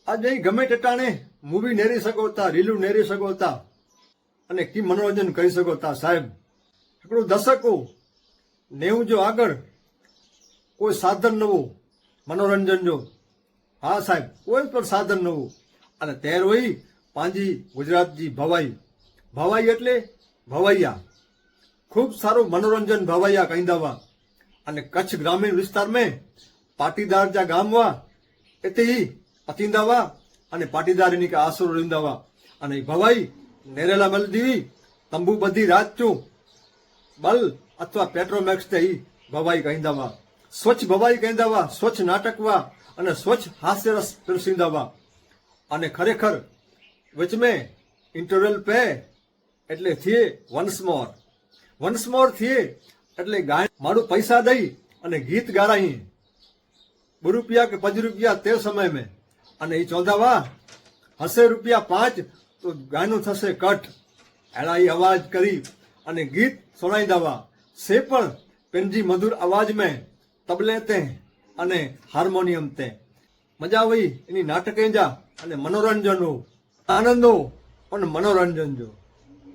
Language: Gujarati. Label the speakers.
Speaker 1: आज અહીં ગમે ટેટાણે મૂવી નેરી શકો તા, રીલું નેરી શકો તા અને કી મનોરંજન કરી શકો તા સાહેબ. એકડું દશકો 90 જો આગળ કોઈ સાધન નવું મનોરંજન જો, હા સાહેબ, કોઈ પણ સાધન નવું. અને તેર હોય પાંજી ગુજરાતજી ભવાઈ. ભવાઈ એટલે ભવાઈયા, ખૂબ સારું મનોરંજન ભવાઈયા કહી દવા. અને કચ્છ ગ્રામીણ વિસ્તાર में પાટીદાર જા ગામ વા એતે ही અતિંદાવા અને પાટીદારીની કે આસરો રીંદાવા. અને ભવાઈ નેરેલા મલ દીવી તંબુ બધી રાત ચું બલ અથવા પેટ્રોમેક્સ તે ही ભવાઈ કહીદાવા. સ્વચ્છ ભવાઈ કહીદાવા, સ્વચ્છ નાટકવા અને સ્વચ્છ હાસ્યરસ પીરસીંદાવા. અને ખરેખર વચમે ઇન્ટરવલ પે એટલે થઈએ વન્સ મોર થઈએ એટલે ગાય મારું પૈસા દઈ અને ગીત ગારાઈ ₹2 કે ₹5 તે સમય में. અને એ ચોંધાવા હશે ₹5 તો ગાયનું થશે કટ. એના એ અવાજ કરી અને ગીત સુણાઈ દેવા. સે પણ પેનજી મધુર અવાજ મેં તબલે તે અને હાર્મોનિયમ તે. મજા આવી એની નાટકે જા અને મનોરંજન હો, આનંદ હો અને મનોરંજન જો.